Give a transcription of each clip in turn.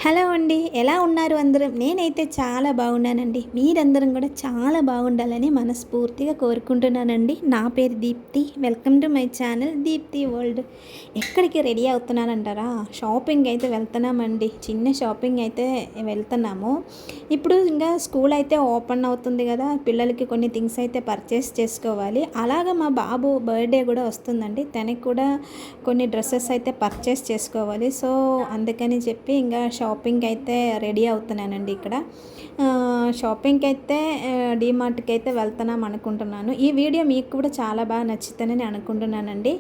Hello అండి. ఎలా ఉన్నారు అందరూ? నేనైతే చాలా బాగున్నానండి. మీరందరం కూడా చాలా బాగుండాలని మనస్ఫూర్తిగా కోరుకుంటున్నానండి. నా పేరు Deepthi. Welcome to my channel Deepthi world. ఎక్కడికి రెడీ అవుతున్నానంటారా? షాపింగ్ అయితే వెళ్తున్నామండి. చిన్న షాపింగ్ అయితే వెళ్తున్నాము. ఇప్పుడు ఇంకా స్కూల్ అయితే ఓపెన్ అవుతుంది కదా, పిల్లలకి కొన్ని థింగ్స్ అయితే పర్చేస్ చేసుకోవాలి. అలాగా మా బాబు బర్త్డే కూడా వస్తుందండి. తనకి కూడా కొన్ని డ్రెస్సెస్ అయితే పర్చేస్ చేసుకోవాలి. సో అందుకని చెప్పి ఇంకా షాపింగ్కి అయితే రెడీ అవుతున్నానండి. ఇక్కడ షాపింగ్కి అయితే డీమార్ట్కి అయితే వెళ్తున్నాం అనుకుంటున్నాను. ఈ వీడియో మీకు కూడా చాలా బాగా నచ్చుతుందని అనుకుంటున్నానండి.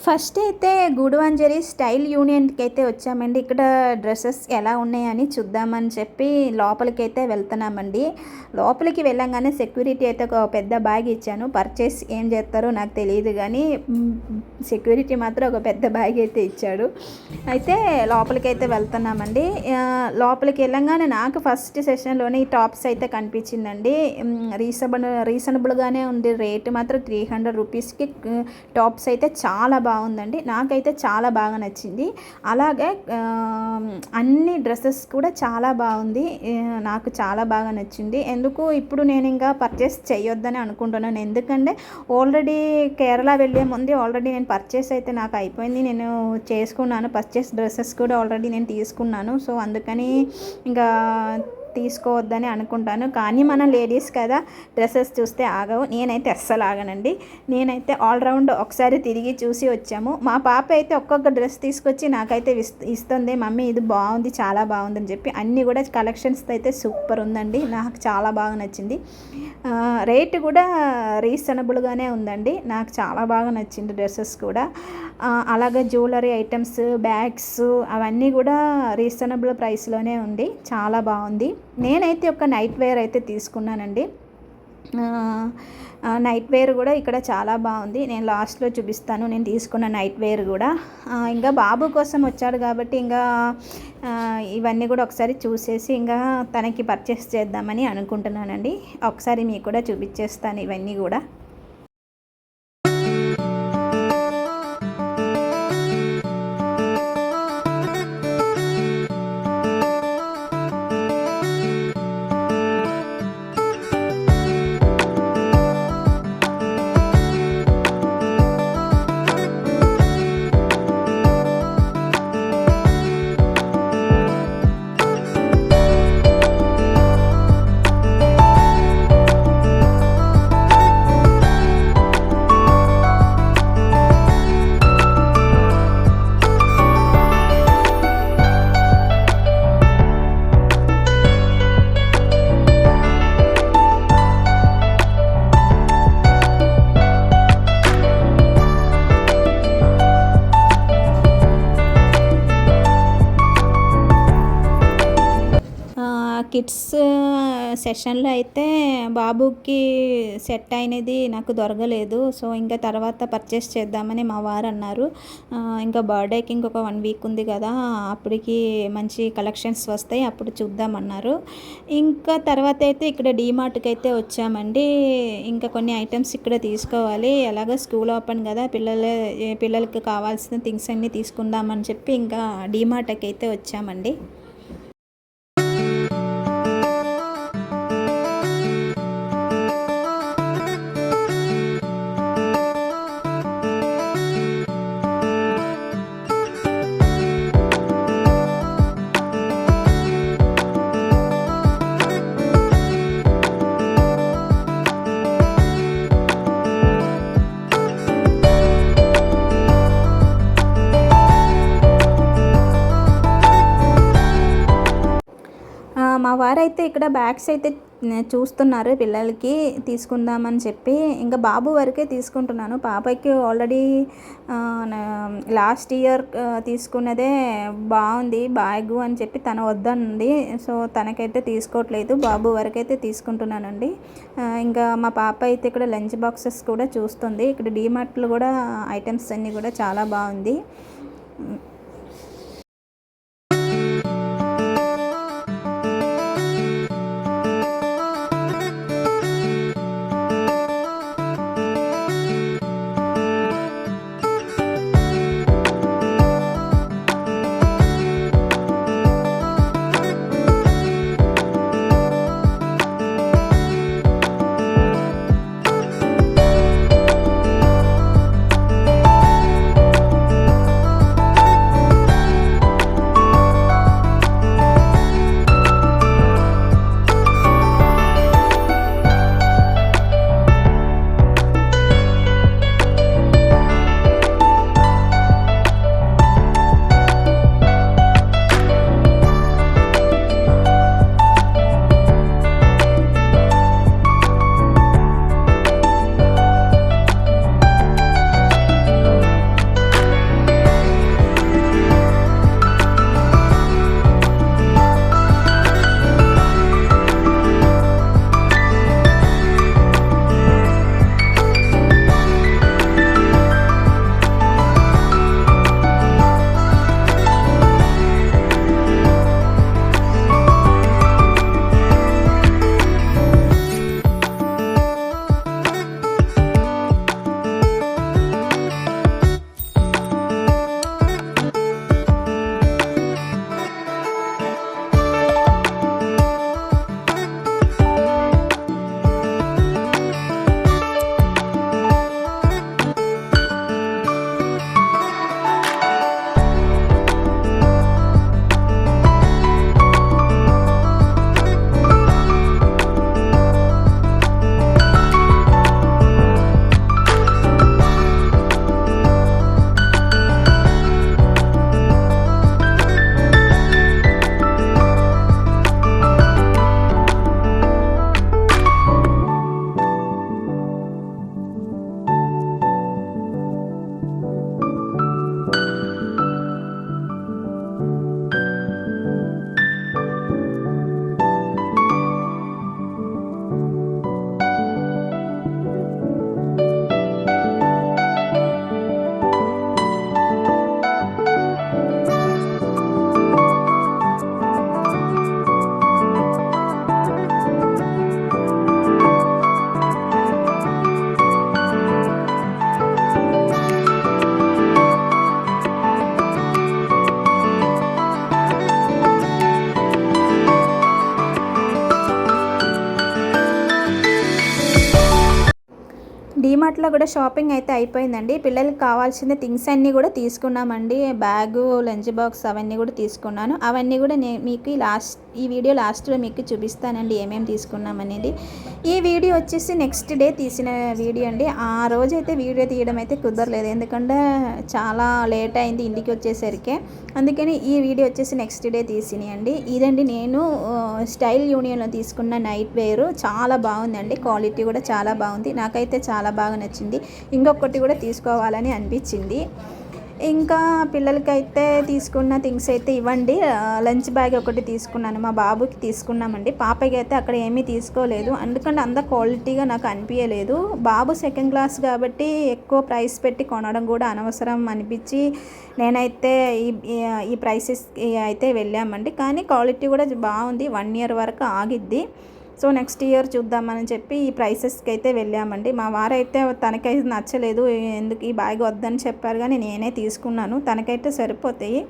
ఫస్ట్ అయితే గూడువంజరి స్టైల్ యూనియన్కి అయితే వచ్చామండి. ఇక్కడ డ్రెస్సెస్ ఎలా ఉన్నాయని చూద్దామని చెప్పి లోపలికి అయితే వెళ్తున్నామండి. లోపలికి వెళ్ళంగానే సెక్యూరిటీ అయితే ఒక పెద్ద బ్యాగ్ ఇచ్చాను. పర్చేస్ ఏం చేస్తారో నాకు తెలియదు కానీ సెక్యూరిటీ మాత్రం ఒక పెద్ద బ్యాగ్ అయితే ఇచ్చాడు. అయితే లోపలికి అయితే వెళ్తున్నామండి. లోపలికి వెళ్ళంగానే నాకు ఫస్ట్ సెషన్లోనే ఈ టాప్స్ అయితే కనిపించిందండి. రీజనబుల్గానే ఉంది. రేటు మాత్రం 300 రూపీస్కి టాప్స్ అయితే చాలా బాగుందండి. నాకైతే చాలా బాగా నచ్చింది. అలాగే అన్ని డ్రెస్సెస్ కూడా చాలా బాగుంది. నాకు చాలా బాగా నచ్చింది. ఎందుకు ఇప్పుడు నేను ఇంకా పర్చేస్ చేయొద్దని అనుకుంటున్నాను. ఎందుకంటే ఆల్రెడీ కేరళ వెళ్ళే ముందు ఆల్రెడీ నేను పర్చేస్ అయితే నాకు అయిపోయింది. నేను చేసుకున్నాను. పర్చేస్ డ్రెస్సెస్ కూడా ఆల్రెడీ నేను తీసుకున్నాను. సో అందుకని ఇంకా తీసుకోవద్దని అనుకుంటాను. కానీ మన లేడీస్ కదా, డ్రెస్సెస్ చూస్తే ఆగవు. నేనైతే అస్సలు ఆగనండి. నేనైతే ఆల్రౌండ్ ఒకసారి తిరిగి చూసి వచ్చాము. మా పాప అయితే ఒక్కొక్క డ్రెస్ తీసుకొచ్చి నాకైతే ఇస్తుంది. మమ్మీ ఇది బాగుంది, చాలా బాగుందని చెప్పి. అన్నీ కూడా కలెక్షన్స్ అయితే సూపర్ ఉందండి. నాకు చాలా బాగా నచ్చింది. రేటు కూడా రీజనబుల్గానే ఉందండి. నాకు చాలా బాగా నచ్చింది డ్రెస్సెస్ కూడా. అలాగే జ్యువెలరీ ఐటమ్స్, బ్యాగ్స్ అవన్నీ కూడా రీజనబుల్ ప్రైస్లోనే ఉంది. చాలా బాగుంది. నేనైతే ఒక నైట్ వేర్ అయితే తీసుకున్నానండి. నైట్ వేర్ కూడా ఇక్కడ చాలా బాగుంది. నేను లాస్ట్లో చూపిస్తాను నేను తీసుకున్న నైట్ వేర్ కూడా. ఇంకా బాబు కోసం వచ్చాడు కాబట్టి ఇంకా ఇవన్నీ కూడా ఒకసారి చూసేసి ఇంకా తనకి పర్చేస్ చేద్దామని అనుకుంటున్నానండి. ఒకసారి మీకు కూడా చూపించేస్తాను ఇవన్నీ కూడా. కిడ్స్ సెషన్లో అయితే బాబుకి సెట్ అయినది నాకు దొరకలేదు. సో ఇంకా తర్వాత పర్చేస్ చేద్దామని మా వారు అన్నారు. ఇంకా బర్త్డేకి ఇంకొక 1 వీక్ ఉంది కదా, అప్పటికి మంచి కలెక్షన్స్ వస్తాయి, అప్పుడు చూద్దామన్నారు. ఇంకా తర్వాత అయితే ఇక్కడ డీమార్ట్కి అయితే వచ్చామండి. ఇంకా కొన్ని ఐటమ్స్ ఇక్కడ తీసుకోవాలి. ఎలాగో స్కూల్ ఓపెన్ కదా, పిల్లలకి కావాల్సిన థింగ్స్ అన్నీ తీసుకుందామని చెప్పి ఇంకా డీమార్ట్కి అయితే వచ్చామండి. వారైతే ఇక్కడ బ్యాగ్స్ అయితే చూస్తున్నారు పిల్లలకి తీసుకుందామని చెప్పి. ఇంకా బాబు వరకే తీసుకుంటున్నాను. పాపకి ఆల్రెడీ లాస్ట్ ఇయర్ తీసుకున్నదే బాగుంది బ్యాగు అని చెప్పి తను వద్దంది. సో తనకైతే తీసుకోవట్లేదు, బాబు వరకైతే తీసుకుంటున్నానండి. ఇంకా మా పాప అయితే ఇక్కడ లంచ్ బాక్సెస్ కూడా చూస్తుంది. ఇక్కడ డీమార్ట్లో కూడా ఐటమ్స్ అన్నీ కూడా చాలా బాగుంది. డీమార్ట్లో కూడా షాపింగ్ అయితే అయిపోయిందండి. పిల్లలకి కావాల్సిన థింగ్స్ అన్నీ కూడా తీసుకున్నామండి. బ్యాగు, లంచ్ బాక్స్ అవన్నీ కూడా తీసుకున్నాను. అవన్నీ కూడా మీకు ఈ వీడియో లాస్ట్లో మీకు చూపిస్తానండి ఏమేమి తీసుకున్నాం అనేది. ఈ వీడియో వచ్చేసి నెక్స్ట్ డే తీసిన వీడియో అండి. ఆ రోజైతే వీడియో తీయడం అయితే కుదరలేదు, ఎందుకంటే చాలా లేట్ అయింది ఇంటికి వచ్చేసరికి. అందుకని ఈ వీడియో వచ్చేసి నెక్స్ట్ డే తీసినాయండి. ఇదండి నేను స్టైల్ యూనియన్లో తీసుకున్న నైట్ వేర్. చాలా బాగుందండి, క్వాలిటీ కూడా చాలా బాగుంది, నాకైతే చాలా బాగా నచ్చింది. ఇంకొకటి కూడా తీసుకోవాలని అనిపించింది. ఇంకా పిల్లలకైతే తీసుకున్న థింగ్స్ అయితే ఇవ్వండి. లంచ్ బ్యాగ్ ఒకటి తీసుకున్నాను, మా బాబుకి తీసుకున్నామండి. పాపకి అయితే అక్కడ ఏమీ తీసుకోలేదు, ఎందుకంటే అంత క్వాలిటీగా నాకు అనిపించలేదు. బాబు సెకండ్ క్లాస్ కాబట్టి ఎక్కువ ప్రైస్ పెట్టి కొనడం కూడా అనవసరం అనిపించి నేనైతే ఈ ప్రైసెస్ అయితే వెళ్ళామండి. కానీ క్వాలిటీ కూడా బాగుంది, 1 year వరకు ఆగిద్ది. సో నెక్స్ట్ ఇయర్ చూద్దామని చెప్పి ఈ ప్రైసెస్కి అయితే వెళ్ళామండి. మా వారైతే తనకైతే నచ్చలేదు, ఎందుకు ఈ బ్యాగ్ వద్దని చెప్పారు, కానీ నేనే తీసుకున్నాను. తనకైతే సరిపోతాయి,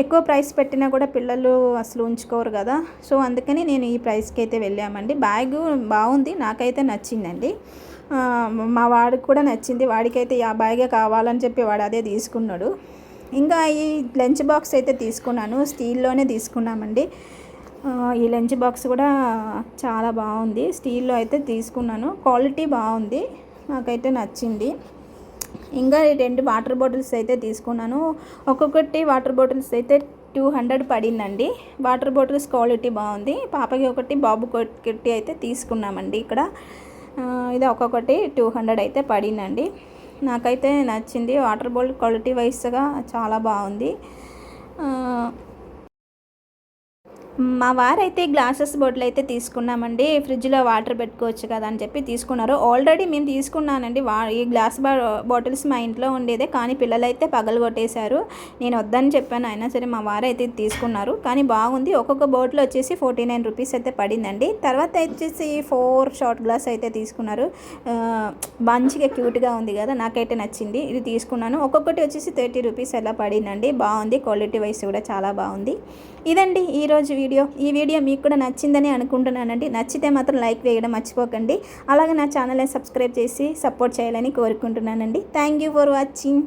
ఎక్కువ ప్రైస్ పెట్టినా కూడా పిల్లలు అసలు ఉంచుకోరు కదా. సో అందుకని నేను ఈ ప్రైస్కి అయితే వెళ్ళామండి. బ్యాగ్ బాగుంది, నాకైతే నచ్చిందండి. మా వాడికి కూడా నచ్చింది, వాడికైతే ఆ బ్యాగే కావాలని చెప్పి వాడు అదే తీసుకున్నాడు. ఇంకా ఈ లంచ్ బాక్స్ అయితే తీసుకున్నాను, స్టీల్లోనే తీసుకున్నామండి. ఈ లంచ్ బాక్స్ కూడా చాలా బాగుంది, స్టీల్లో అయితే తీసుకున్నాను. క్వాలిటీ బాగుంది, నాకైతే నచ్చింది. ఇంకా 2 వాటర్ బాటిల్స్ అయితే తీసుకున్నాను. ఒక్కొక్కటి వాటర్ బాటిల్స్ అయితే 200 పడిందండి. వాటర్ బాటిల్స్ క్వాలిటీ బాగుంది. పాపకి ఒకటి బాబు ఒకటి అయితే తీసుకున్నామండి ఇక్కడ. ఇది ఒక్కొక్కటి 200 అయితే పడిందండి. నాకైతే నచ్చింది. వాటర్ బాటిల్ క్వాలిటీ వైస్గా చాలా బాగుంది. మా వారైతే గ్లాసెస్ బాటిల్ అయితే తీసుకున్నామండి. ఫ్రిడ్జ్లో వాటర్ పెట్టుకోవచ్చు కదా అని చెప్పి తీసుకున్నారు. ఆల్రెడీ మేము తీసుకున్నానండి. ఈ గ్లాస్ బాటిల్స్ మా ఇంట్లో ఉండేదే, కానీ పిల్లలైతే పగలగొట్టేశారు. నేను వద్దని చెప్పాను, అయినా సరే మా వారైతే తీసుకున్నారు. కానీ బాగుంది. ఒక్కొక్క బాటిల్ వచ్చేసి 49 రూపీస్ అయితే పడిందండి. తర్వాత వచ్చేసి 4 షార్ట్ గ్లాస్ అయితే తీసుకున్నారు. మంచిగా క్యూట్గా ఉంది కదా, నాకైతే నచ్చింది. ఇది తీసుకున్నాను. ఒక్కొక్కటి వచ్చేసి 30 రూపీస్ అలా పడిందండి. బాగుంది, క్వాలిటీ వైస్ కూడా చాలా బాగుంది. ఇదండి ఈరోజు వీడియో. ఈ వీడియో మీకు కూడా నచ్చిందని అనుకుంటున్నానండి. నచ్చితే మాత్రం లైక్ వేయడం మర్చిపోకండి. అలాగే నా ఛానల్ని సబ్స్క్రైబ్ చేసి సపోర్ట్ చేయాలని కోరుకుంటున్నానండి. Thank you for watching.